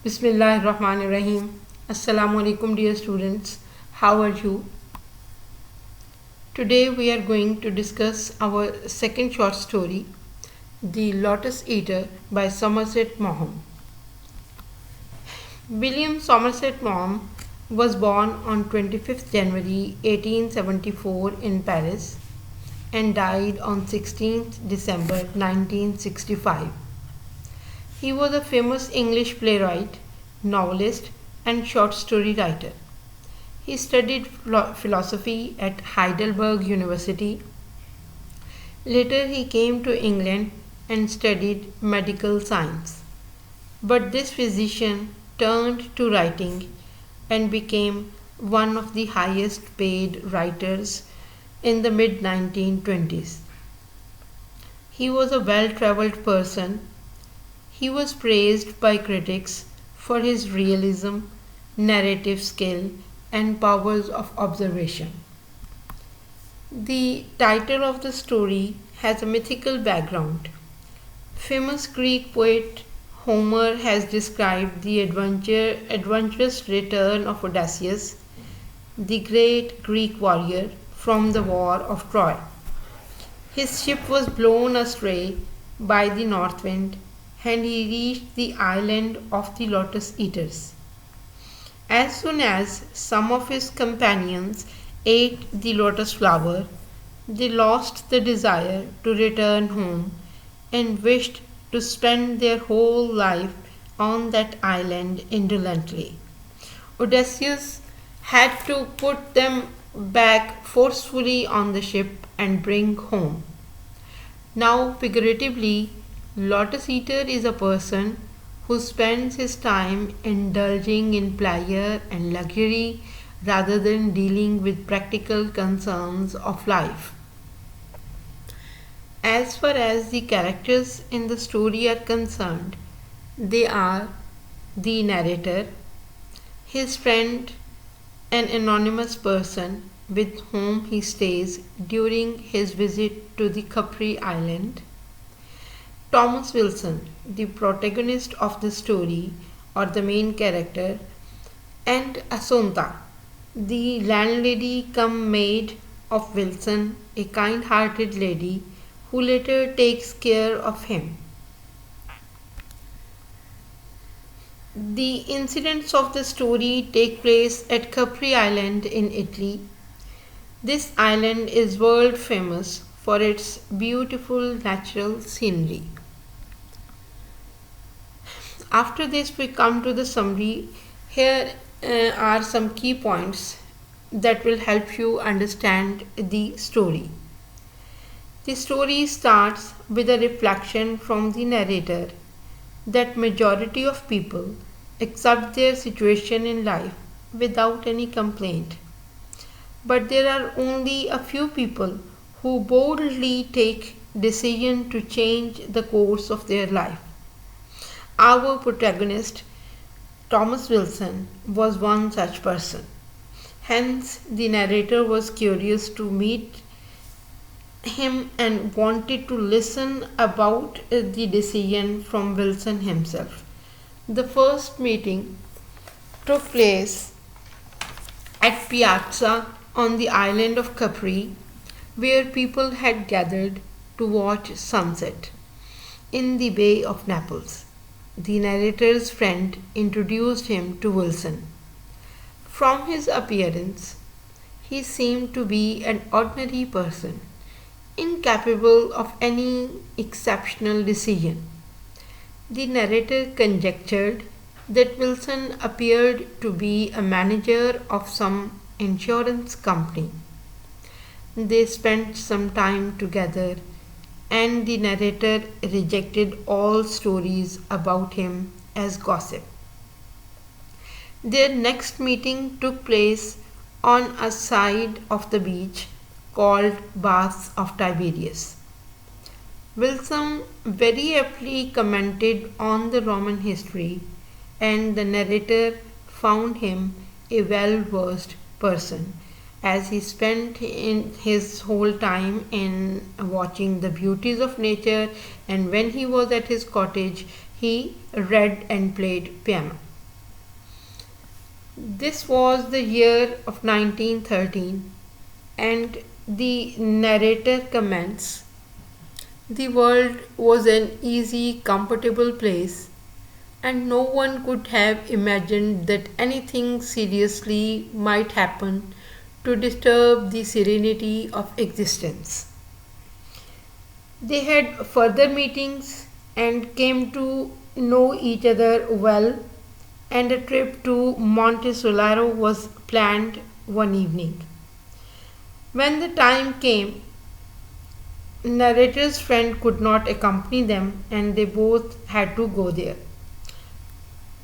Bismillahirrahmanirrahim. Assalamu alaikum, dear students. How are you? Today we are going to discuss our second short story, The Lotus Eater by Somerset Maugham. William Somerset Maugham was born on 25th January 1874 in Paris and died on 16th December 1965. He was a famous English playwright, novelist, and short story writer. He studied philosophy at Heidelberg University. Later, he came to England and studied medical science. But this physician turned to writing and became one of the highest paid writers in the mid 1920s. He was a well traveled person. He was praised by critics for his realism, narrative skill, and powers of observation. The title of the story has a mythical background. Famous Greek poet Homer has described the adventurous return of Odysseus, the great Greek warrior, from the war of Troy. His ship was blown astray by the north wind and he reached the island of the Lotus Eaters. As soon as some of his companions ate the lotus flower, they lost the desire to return home and wished to spend their whole life on that island indolently. Odysseus had to put them back forcefully on the ship and bring home. Now, figuratively, Lotus Eater is a person who spends his time indulging in pleasure and luxury rather than dealing with practical concerns of life. As far as the characters in the story are concerned, they are the narrator, his friend, an anonymous person with whom he stays during his visit to the Capri Island, Thomas Wilson, the protagonist of the story or the main character, and Asunta, the landlady cum maid of Wilson, a kind hearted lady who later takes care of him. The incidents of the story take place at Capri Island in Italy. This island is world famous for its beautiful natural scenery. After this, we come to the summary. Here are some key points that will help you understand the story. The story starts with a reflection from the narrator that majority of people accept their situation in life without any complaint. But there are only a few people who boldly take decision to change the course of their life. Our protagonist, Thomas Wilson, was one such person. Hence, the narrator was curious to meet him and wanted to listen about the decision from Wilson himself. The first meeting took place at Piazza on the island of Capri, where people had gathered to watch sunset in the Bay of Naples. The narrator's friend introduced him to Wilson. From his appearance, he seemed to be an ordinary person, incapable of any exceptional decision. The narrator conjectured that Wilson appeared to be a manager of some insurance company. They spent some time together and the narrator rejected all stories about him as gossip. Their next meeting took place on a side of the beach called Baths of Tiberius. Wilson very aptly commented on the Roman history, and the narrator found him a well versed person as he spent in his whole time in watching the beauties of nature, and when he was at his cottage he read and played piano. This was the year of 1913, and the narrator comments: the world was an easy, comfortable place, and no one could have imagined that anything seriously might happen to disturb the serenity of existence. They had further meetings and came to know each other well, and a trip to Monte Solaro was planned one evening. When the time came, narrator's friend could not accompany them, and they both had to go there.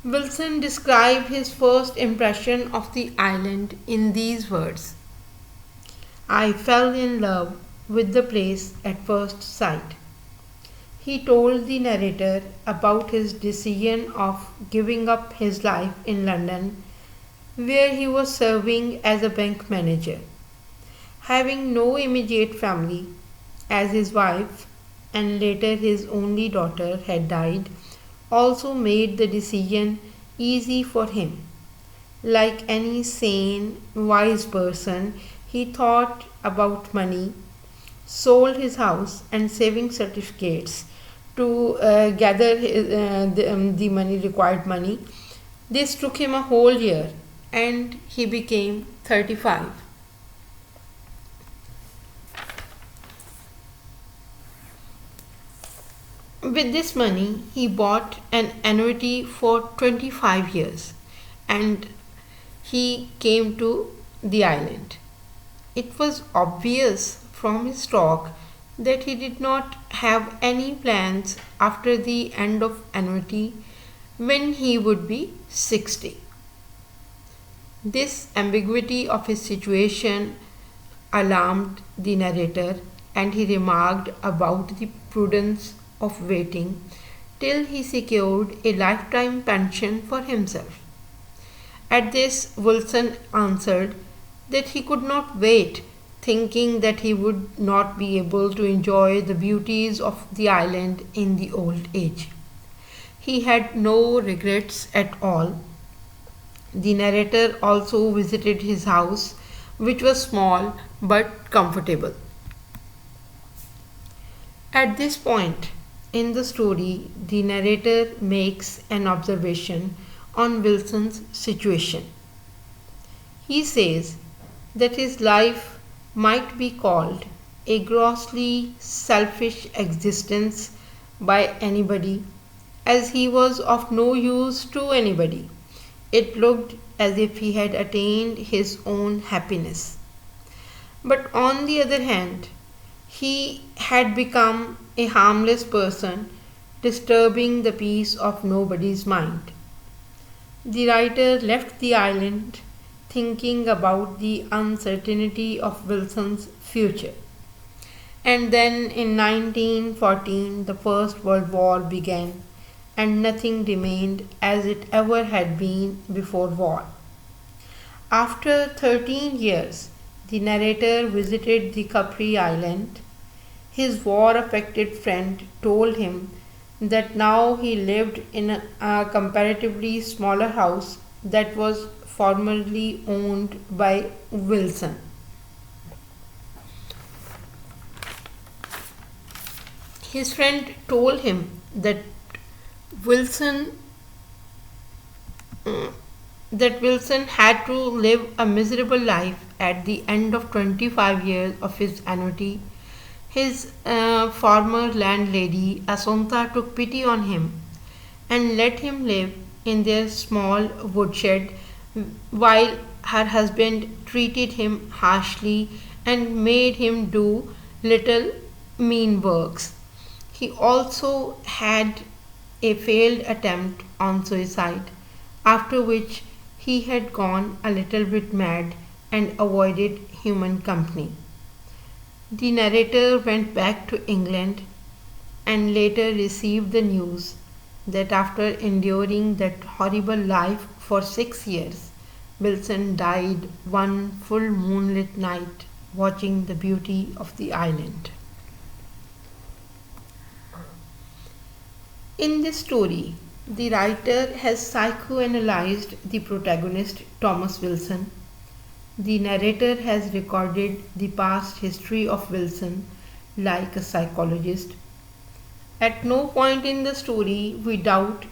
Wilson described his first impression of the island in these words: I fell in love with the place at first sight. He told the narrator about his decision of giving up his life in London, where he was serving as a bank manager. Having no immediate family, as his wife and later his only daughter had died, also made the decision easy for him. Like any sane, wise person, he thought about money, sold his house and saving certificates to gather the money, required money. This took him a whole year, and he became 35. With this money, he bought an annuity for 25 years, and he came to the island. It was obvious from his talk that he did not have any plans after the end of annuity, when he would be 60. This ambiguity of his situation alarmed the narrator, and he remarked about the prudence of waiting till he secured a lifetime pension for himself. At this, Wilson answered that he could not wait, thinking that he would not be able to enjoy the beauties of the island in the old age. He had no regrets at all. The narrator also visited his house, which was small but comfortable. At this point in the story, the narrator makes an observation on Wilson's situation. He says that his life might be called a grossly selfish existence by anybody, as he was of no use to anybody. It looked as if he had attained his own happiness. But on the other hand, he had become a harmless person, disturbing the peace of nobody's mind. The writer left the island thinking about the uncertainty of Wilson's future. And then in 1914, the First World War began, and nothing remained as it ever had been before war. After 13 years, the narrator visited the Capri Island. His war affected friend told him that now he lived in a comparatively smaller house that was formerly owned by Wilson. His friend told him that Wilson that Wilson had to live a miserable life at the end of 25 years of his annuity. His former landlady, Asunta, took pity on him and let him live in their small woodshed, while her husband treated him harshly and made him do little mean works. He also had a failed attempt on suicide, after which he had gone a little bit mad and avoided human company. The narrator went back to England and later received the news that after enduring that horrible life for 6 years, Wilson died one full moonlit night watching the beauty of the island. In this story, The writer has psychoanalyzed the protagonist, Thomas Wilson. The narrator has recorded the past history of Wilson like a psychologist. At no point in the story we doubt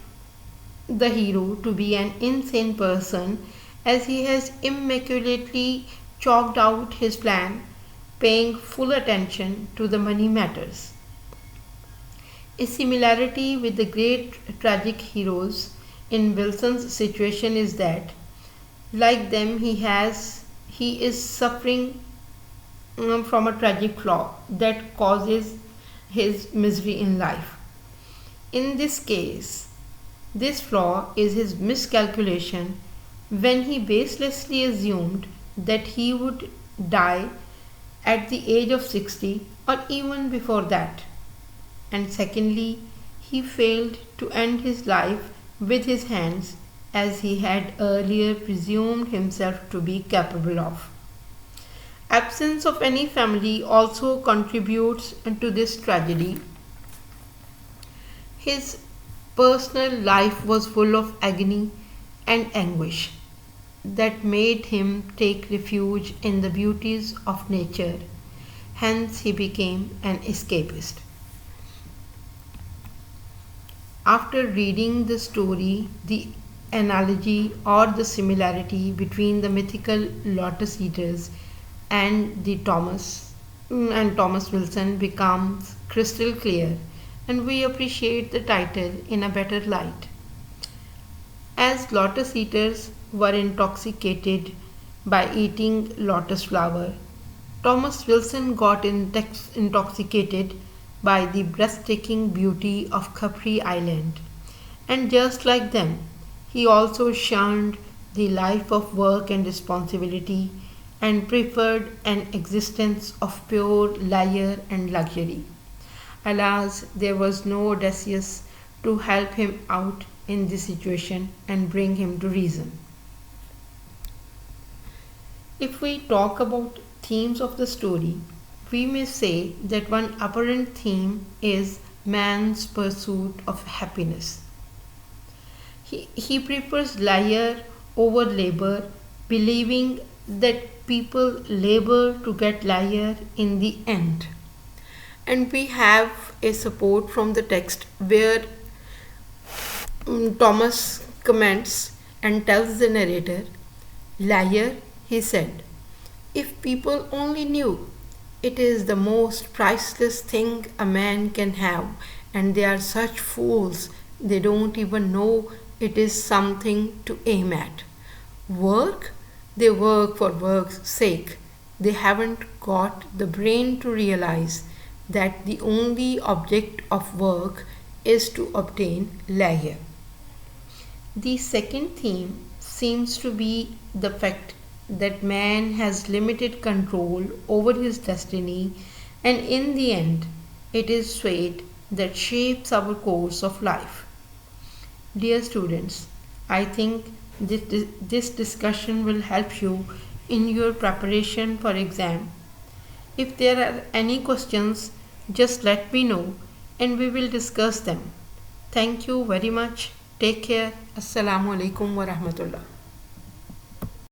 the hero to be an insane person, as he has immaculately chalked out his plan, paying full attention to the money matters. A similarity with the great tragic heroes in Wilson's situation is that, like them, he is suffering from a tragic flaw that causes his misery in life. In this case, this flaw is his miscalculation when he baselessly assumed that he would die at the age of 60 or even before that. And secondly, he failed to end his life with his hands as he had earlier presumed himself to be capable of. Absence of any family also contributes to this tragedy. His personal life was full of agony and anguish that made him take refuge in the beauties of nature. Hence, he became an escapist. After reading the story, the analogy or the similarity between the mythical lotus eaters and Thomas Wilson becomes crystal clear, and we appreciate the title in a better light. As lotus eaters were intoxicated by eating lotus flower, Thomas Wilson got intoxicated by the breathtaking beauty of Capri Island. And just like them, he also shunned the life of work and responsibility and preferred an existence of pure leisure and luxury. Alas, there was no Odysseus to help him out in this situation and bring him to reason. If we talk about themes of the story, we may say that one apparent theme is man's pursuit of happiness. He prefers leisure over labor, believing that people labor to get leisure in the end. And we have a support from the text where Thomas comments and tells the narrator, "Liar," he said, "if people only knew, it is the most priceless thing a man can have, and they are such fools they don't even know it is something to aim at. Work? They work for work's sake. They haven't got the brain to realize that the only object of work is to obtain leisure." The second theme seems to be the fact that man has limited control over his destiny, and in the end, it is fate that shapes our course of life. Dear students, I think this discussion will help you in your preparation for exam. If there are any questions, just let me know and we will discuss them. Thank you very much. Take care. Assalamu alaikum wa rahmatullah.